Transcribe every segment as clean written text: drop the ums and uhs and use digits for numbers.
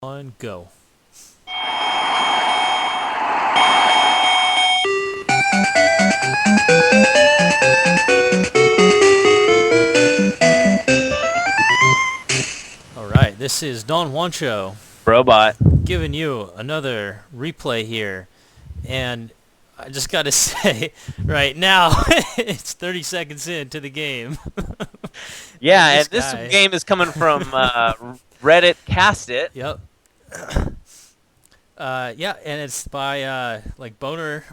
On go. Alright, this is Don Juancho Robot. giving you another replay here. And I just gotta say, right now, it's 30 seconds into the game. Yeah, This and this guy. game is coming from Reddit Castit. Yep. Yeah, and it's by like Boner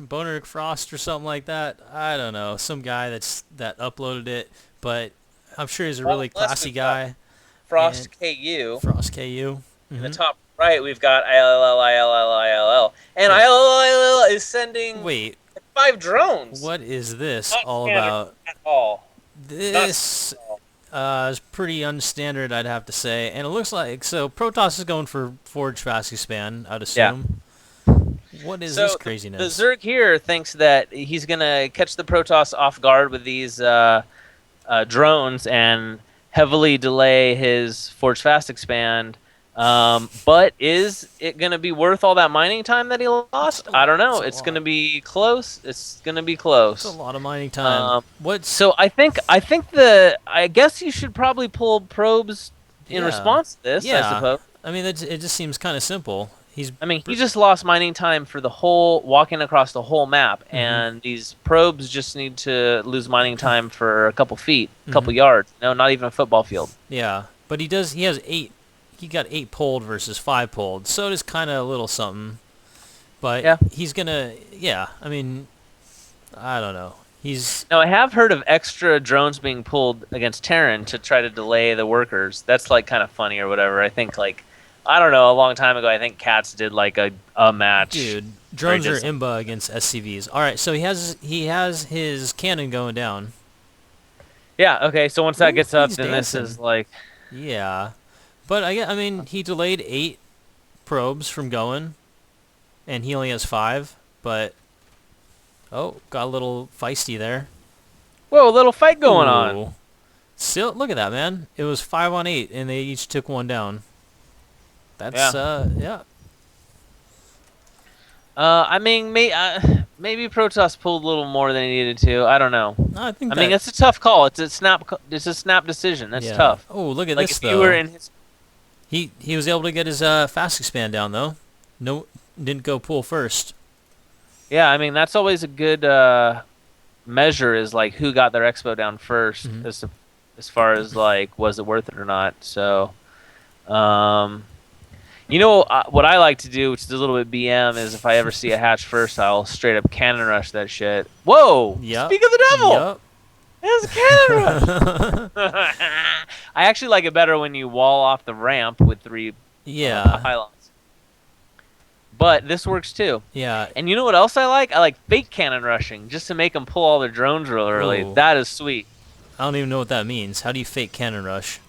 Frost or something like that. I don't know, some guy that uploaded it, but I'm sure he's a really classy guy. And frostKU. frostKU. In the Mm-hmm. top right, we've got ILLILLILL. And Yeah. ILLILL is sending Wait, 5 drones. what is this Not all standard about? at all. Not This standard at all. is pretty unstandard, I'd have to say. And it looks like so Protoss is going for Forge Fast Span, I'd Yeah. assume. What is So this the craziness? Zerg here thinks that he's going to catch the Protoss off guard with these drones and heavily delay his Forge Fast Expand. But is it going to be worth all that mining time that he lost? I don't know. It's going to be close. It's going to be close. It's a lot of mining time. So I guess you should probably pull probes in response to this, I suppose. I mean, it just seems kind of simple. He just lost mining time for the whole walking across the whole map, and these probes just need to lose mining time for a couple feet, a couple yards. No, not even a football field. Yeah, but he has 8. He got 8 pulled versus 5 pulled, so it is kind of a little something. But yeah, he's gonna. Yeah, I mean, I don't know. Now I have heard of extra drones being pulled against Terran to try to delay the workers. That's like kind of funny or whatever. I think I don't know, a long time ago, I think Cats did like a match. Dude, drones are imba against SCVs. All right, so he has his cannon going down. Yeah. Okay. So once that gets up, then dancing. this is like. Yeah, but I mean, he delayed 8 probes from going, and he only has 5. But got a little feisty there. Whoa, a little fight going on. Still, look at that, man. It was 5 on 8, and they each took one down. That's yeah. I mean, maybe Protoss pulled a little more than he needed to. I don't know. I mean, it's a tough call. It's a snap decision. That's tough. Oh, look at like this if though. You were in his... He was able to get his fast expand down though. No, didn't go pull first. Yeah, I mean that's always a good measure is like who got their expo down first, as far as like was it worth it or not. So. You know what I like to do, which is a little bit BM, is if I ever see a hatch first, I'll straight up cannon rush that shit. Whoa! Yep. Speak of the devil! Yep. There's a cannon rush! I actually like it better when you wall off the ramp with 3 pylons. But this works too. Yeah. And you know what else I like? I like fake cannon rushing, just to make them pull all their drones real early. Ooh. That is sweet. I don't even know what that means. How do you fake cannon rush?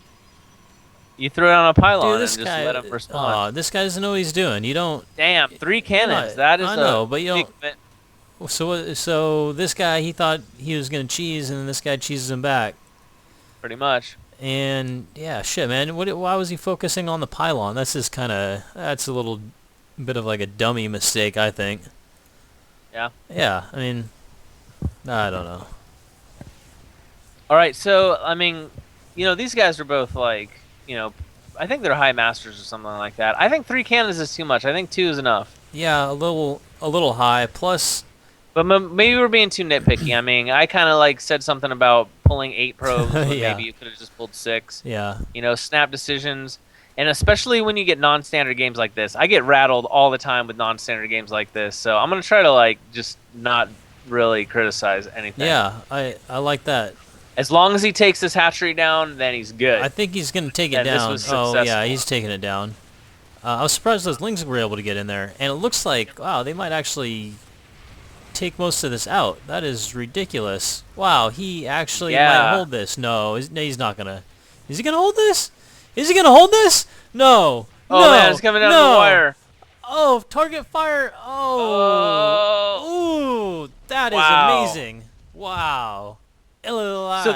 You throw it on a pylon Dude, and just let him respond. This guy doesn't know what he's doing. You don't. Damn, 3 cannons. That is I know, but you big don't. So this guy, he thought he was gonna cheese, and then this guy cheeses him back. Pretty much. And yeah, shit, man. Why was he focusing on the pylon? That's a little bit of like a dummy mistake, I think. Yeah. Yeah, I mean, I don't know. All right, so I mean, these guys are both like, I think they're high masters or something like that. I think 3 cannons is too much. I think 2 is enough. Yeah, a little high. Plus, but maybe we're being too nitpicky. I mean, I kind of like said something about pulling 8 probes. When maybe you could have just pulled 6. Yeah. Snap decisions, and especially when you get non-standard games like this. I get rattled all the time with non-standard games like this. So I'm gonna try to like just not really criticize anything. Yeah, I like that. As long as he takes this hatchery down, then he's good. I think he's going to take it down. Oh, yeah, he's taking it down. I was surprised those lings were able to get in there. And it looks like, wow, they might actually take most of this out. That is ridiculous. Wow, he actually might hold this. No, he's not going to. Is he going to hold this? Is he going to hold this? No. Oh, no, man, it's coming down the wire. Oh, target fire. Oh. Ooh, that is amazing. Wow. So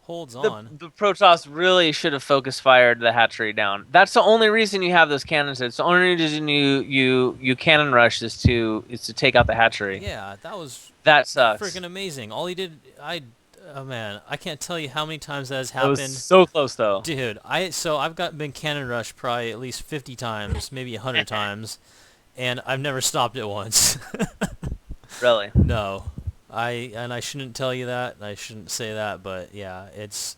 holds the on. the Protoss really should have focus fired the hatchery down. That's the only reason you have those cannons. It's the only reason you cannon rush is to take out the hatchery. Yeah, that sucks. Freaking amazing. All he did, oh man, I can't tell you how many times that has It happened. was so close though, dude. I've been cannon rushed probably at least 50 times, maybe 100 times, and I've never stopped it once. Really? No. I shouldn't tell you that. I shouldn't say that, but yeah, it's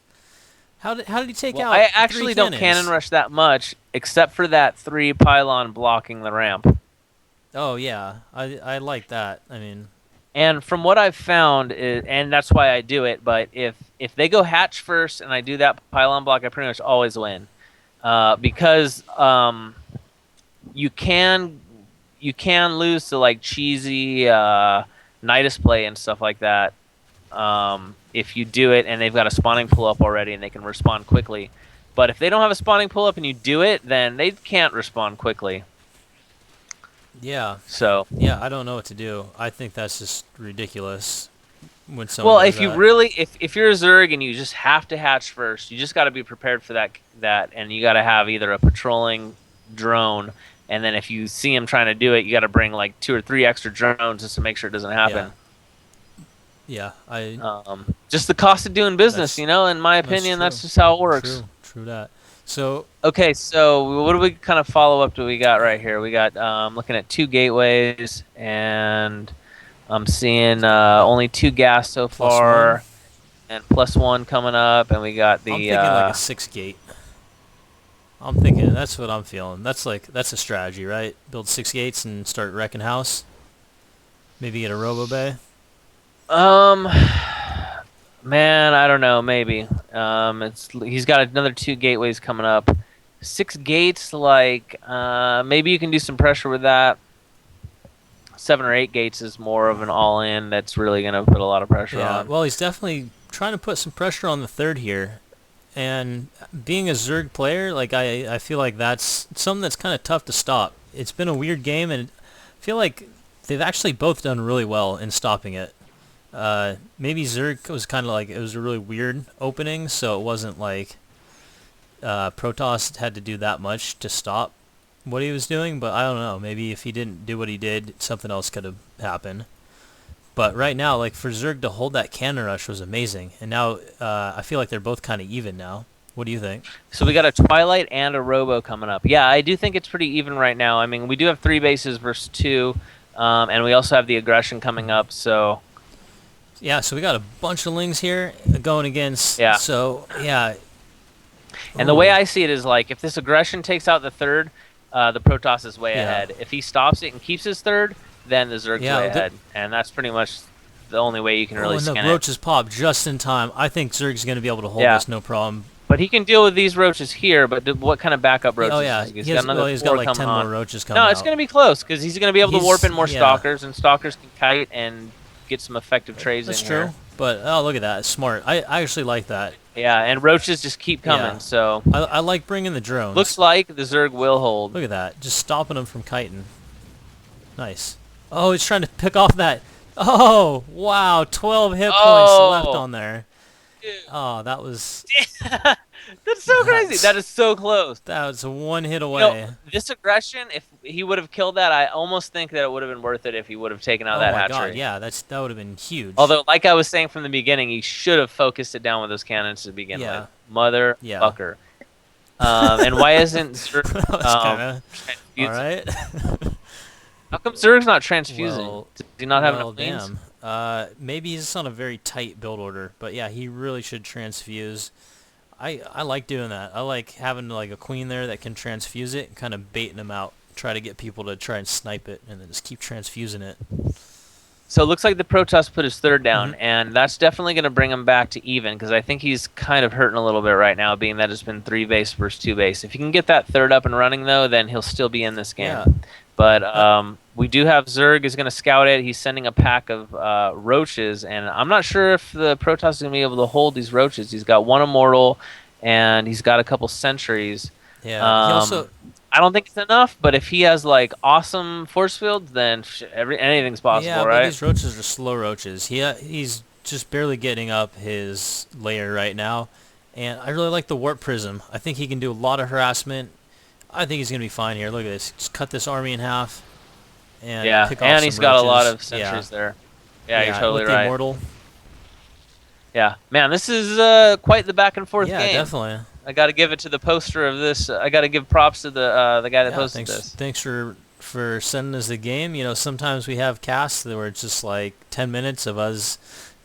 how did he take out? I actually don't cannon rush that much, except for that 3 pylon blocking the ramp. Oh yeah, I like that. I mean, and from what I've found, and that's why I do it. But if they go hatch first and I do that pylon block, I pretty much always win, because you can lose to like cheesy night display and stuff like that if you do it and they've got a spawning pull up already and they can respond quickly. But if they don't have a spawning pull up and you do it, then they can't respond quickly. Yeah. So yeah, I don't know what to do. I think that's just ridiculous. When someone if you really if you're a Zerg and you just have to hatch first, you just got to be prepared for that, and you got to have either a patrolling drone. And then if you see him trying to do it, you got to bring like 2 or 3 extra drones just to make sure it doesn't happen. Yeah, just the cost of doing business, in my opinion, that's just how it works. True that. So okay, so what do we kind of follow up do we got right here? We got looking at 2 gateways, and I'm seeing only 2 gas so far, and +1 coming up, and we got the. I'm thinking like a 6 gate. I'm thinking that's what I'm feeling. That's a strategy, right? Build 6 gates and start wrecking house. Maybe get a robo bay. Man, I don't know. Maybe. He's got another 2 gateways coming up. 6 gates, maybe you can do some pressure with that. 7 or 8 gates is more of an all-in. That's really gonna put a lot of pressure on. Well, he's definitely trying to put some pressure on the 3rd here. And being a Zerg player, I feel like that's something that's kind of tough to stop. It's been a weird game, and I feel like they've actually both done really well in stopping it. Maybe Zerg was kind of it was a really weird opening, so it wasn't like Protoss had to do that much to stop what he was doing, but I don't know. Maybe if he didn't do what he did, something else could have happened. But right now, for Zerg to hold that cannon rush was amazing. And now I feel like they're both kind of even now. What do you think? So we got a Twilight and a Robo coming up. Yeah, I do think it's pretty even right now. I mean, we do have 3 bases versus 2, and we also have the aggression coming up. So yeah, so we got a bunch of Lings here going against. Yeah. So yeah. And the way I see it is if this aggression takes out the 3rd, the Protoss is way ahead. If he stops it and keeps his 3rd, then the Zerg's way ahead, and that's pretty much the only way you can really scan it. And the roaches pop just in time. I think Zerg's going to be able to hold this no problem. But he can deal with these roaches here, but what kind of backup roaches? Oh yeah, he's got 10 more roaches coming out. No, it's going to be close, because he's going to be able to warp in more Stalkers, and Stalkers can kite and get some effective trades in here. That's true, but oh, look at that. It's smart. I actually like that. Yeah, and roaches just keep coming, so... I like bringing the drones. Looks like the Zerg will hold. Look at that, just stopping them from kiting. Nice. Oh, he's trying to pick off that. Oh, wow. 12 hit points left on there. Dude. Oh, that was... That's so crazy. That is so close. That was 1 hit away. This aggression, if he would have killed that, I almost think that it would have been worth it if he would have taken out that hatchery. God, yeah, that would have been huge. Although, like I was saying from the beginning, he should have focused it down with those cannons to begin with. Motherfucker. And why isn't Zerg... all right. How come Zerg's not transfusing? Does he not have enough means? Maybe he's just on a very tight build order, but yeah, he really should transfuse. I like doing that. I like having a queen there that can transfuse it and kind of baiting them out, try to get people to try and snipe it, and then just keep transfusing it. So it looks like the Protoss put his 3rd down, and that's definitely going to bring him back to even, because I think he's kind of hurting a little bit right now, being that it's been 3 base versus 2 base. If he can get that 3rd up and running, though, then he'll still be in this game. Yeah. But we do have Zerg is going to scout it. He's sending a pack of roaches, and I'm not sure if the Protoss is going to be able to hold these roaches. He's got 1 immortal, and he's got a couple sentries. Yeah. I don't think it's enough, but if he has awesome force fields, then anything's possible, right? But these roaches are slow roaches. He's just barely getting up his layer right now. And I really like the warp prism. I think he can do a lot of harassment. I think he's going to be fine here. Look at this. Just cut this army in half. And pick off and he's some got roaches. a lot of sentries there. Yeah, you're totally with the right. Immortal. Yeah, man, this is quite the back and forth game. Yeah, definitely. I got to give it to the poster of this. I got to give props to the guy that posted this. Thanks for sending us the game. You know, sometimes we have casts where it's just like 10 minutes of us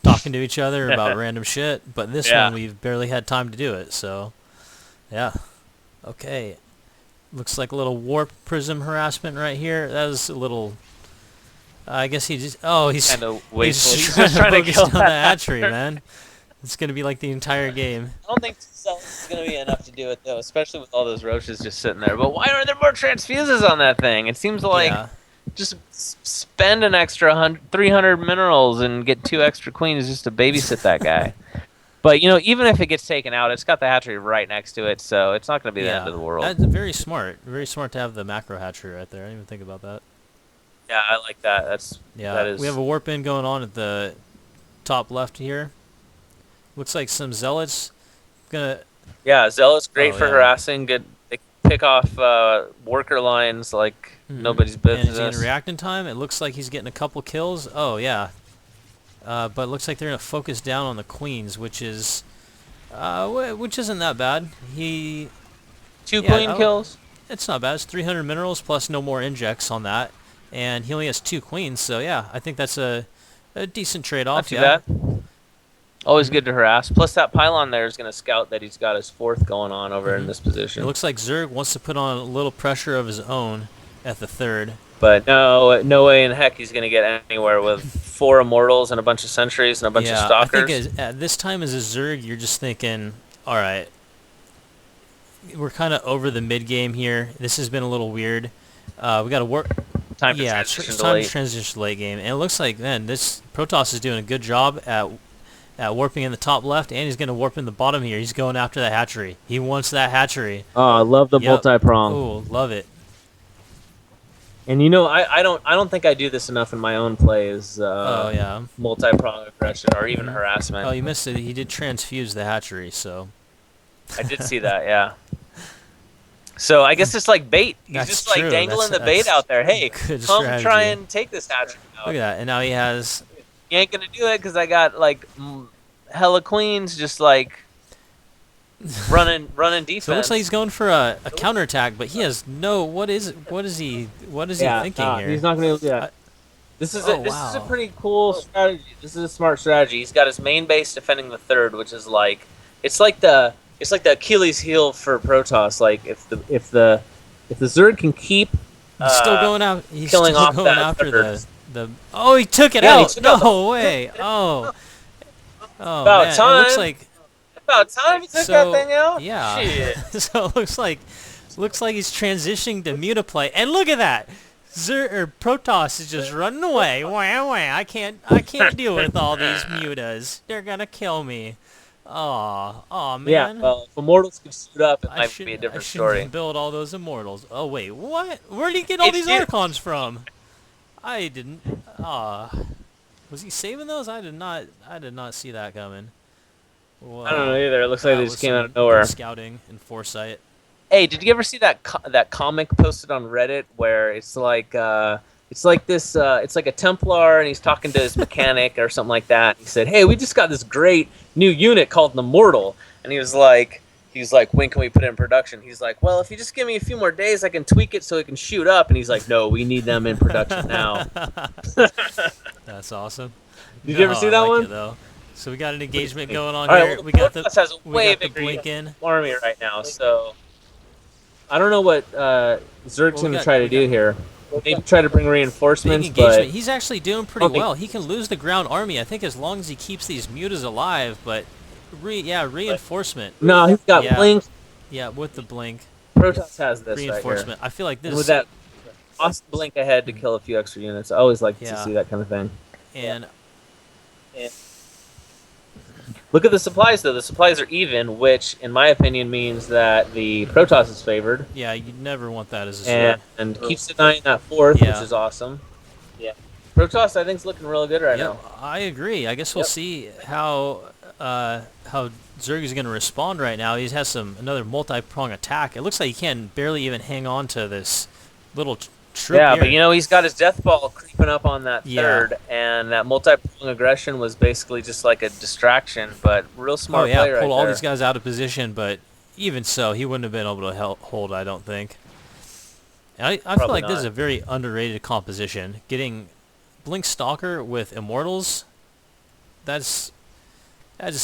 talking to each other about random shit, but this one we've barely had time to do it. So, yeah. Okay. Looks like a little warp prism harassment right here. That was a little. I guess he just. Oh, he's kind of wasteful. He's just trying to kill that hatchery, man. It's gonna be like the entire game. I don't think it's gonna be enough to do it though, especially with all those roaches just sitting there. But why aren't there more transfuses on that thing? It seems like just spend an extra 300 minerals and get 2 extra queens just to babysit that guy. But, you know, even if it gets taken out, it's got the hatchery right next to it, so it's not going to be the end of the world. That's very smart. Very smart to have the macro hatchery right there. I didn't even think about that. Yeah, I like that. That is... We have a warp in going on at the top left here. Looks like some zealots gonna. Yeah, zealots great for harassing. They pick off worker lines like nobody's business. And is he in reacting time? It looks like he's getting a couple kills. Oh yeah. But it looks like they're gonna focus down on the queens, which isn't that bad. 2 queen kills. It's not bad. It's 300 minerals plus no more injects on that, and he only has 2 queens. So yeah, I think that's a decent trade-off. Not too bad. Always good to harass. Plus that pylon there is gonna scout that he's got his 4th going on over in this position. It looks like Zerg wants to put on a little pressure of his own at the 3rd. But no way in heck he's going to get anywhere with 4 immortals and a bunch of sentries and a bunch of stalkers. I think at this time as a Zerg, you're just thinking, all right, we're kind of over the mid game here. This has been a little weird. We got to work. Time to transition to transition to late game, and it looks like this Protoss is doing a good job at warping in the top left, and he's going to warp in the bottom here. He's going after that hatchery. He wants that hatchery. Oh, I love the multi-prong. Oh, love it. And you know, I don't think I do this enough in my own plays. Multi-prong aggression or even harassment. Oh, you missed it. He did transfuse the hatchery, so. I did see that, yeah. So I guess it's like bait. He's just like dangling the bait out there. Hey, come try and take this hatchery out. Look at that, and now he has. You ain't gonna do it because I got like hella queens just like. running defense. So it looks like he's going for a counterattack, but he has no. What is he thinking here? He's not going to do that. This is a pretty cool strategy. This is a smart strategy. He's got his main base defending the 3rd, which is like it's like the Achilles heel for Protoss. Like if the Zerg can keep he's still going out. He's killing still off going that after third. the. Oh, he took it out. No way. Oh. Oh about man. time. It looks like. About time he took that thing out. Yeah. Shit. So it looks like he's transitioning to mutaplay, and look at that. Protoss is just running away. Wah, wah. I can't deal with all these mutas. They're gonna kill me. Oh man. Yeah. Well, if immortals could suit up, it might be a different story. Build all those immortals. Oh wait, what? Where did he get all these archons from? I didn't. Was he saving those? I did not see that coming. Wow. I don't know either. It looks like they just came out of nowhere. Scouting and foresight. Hey, did you ever see that comic posted on Reddit where it's like a Templar and he's talking to his mechanic or something like that. He said, "Hey, we just got this great new unit called the Immortal," and he was like, "When can we put it in production?" He's like, "Well, if you just give me a few more days, I can tweak it so it can shoot up." And he's like, "No, we need them in production now." That's awesome. Did you ever see that one? It, though. So we got an engagement going on here. Well, we got the blink in army right now. So I don't know what Zerg's going to try to do here. They try to bring reinforcements, but he's actually doing pretty well. He can lose the ground army, I think, as long as he keeps these mutas alive. But reinforcement. No, he's got blink. Yeah, with the blink. Protoss has this reinforcement. Right here. I feel like this with that awesome blink ahead to kill a few extra units. I always like to see that kind of thing. And look at the supplies, though. The supplies are even, which, in my opinion, means that the Protoss is favored. Yeah, you'd never want that as a and keeps denying that 4th, which is awesome. Yeah. Protoss, I think, is looking real good right now. I agree. I guess we'll see how Zerg is going to respond right now. He has another multi-prong attack. It looks like he can barely even hang on to this little troop Yeah, here. but you know, he's got his death ball creeping up on that third, and that multi-prong aggression was basically just like a distraction, but real smart play right pulled all there. these guys out of position, but even so, he wouldn't have been able to hold, I don't think. And I feel like this is a very underrated composition. Getting Blink Stalker with Immortals, that just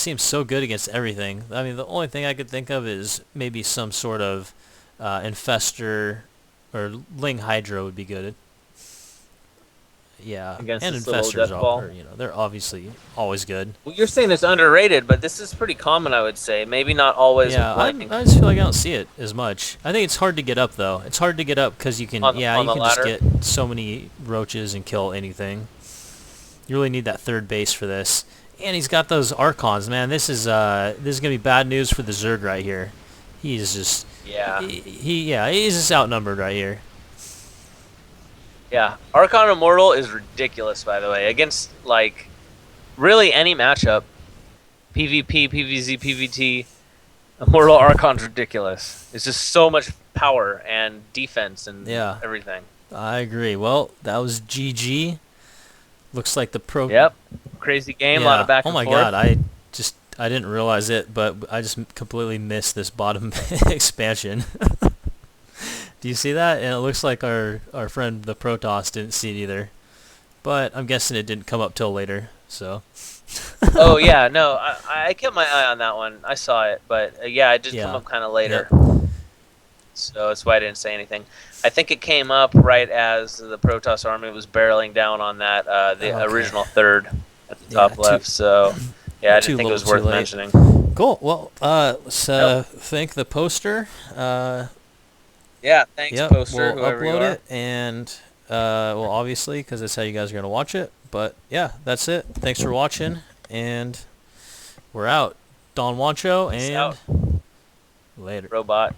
seems so good against everything. I mean, the only thing I could think of is maybe some sort of Infestor or Ling Hydra would be good. Yeah, against and Infestors, they're obviously always good. Well, you're saying it's underrated, but this is pretty common, I would say. Maybe not always. Yeah, I just feel like I don't see it as much. I think it's hard to get up though. It's hard to get up because you can, you can just get so many roaches and kill anything. You really need that third base for this. And he's got those Archons, man. This is gonna be bad news for the Zerg right here. He's just he's just outnumbered right here. Yeah, Archon Immortal is ridiculous, by the way, against like really any matchup. PvP, PvZ, PvT, Immortal Archon's ridiculous. It's just so much power and defense and everything. I agree. Well, that was GG. Looks like the pro. Yep. Crazy game, a lot of back and forth. Oh my god, I didn't realize it, but I just completely missed this bottom expansion. Do you see that? And it looks like our friend the Protoss didn't see it either. But I'm guessing it didn't come up till later, so. Oh yeah, no, I kept my eye on that one. I saw it, but yeah, it did come up kind of later. So that's why I didn't say anything. I think it came up right as the Protoss army was barreling down on that the original third at the top left. So yeah, I didn't think it was worth mentioning. Cool. Well, let's thank the poster. Yeah, thanks, poster. We'll upload it, and well, obviously, because that's how you guys are gonna watch it. But yeah, that's it. Thanks for watching, and we're out. Don Wancho, and later. Robot.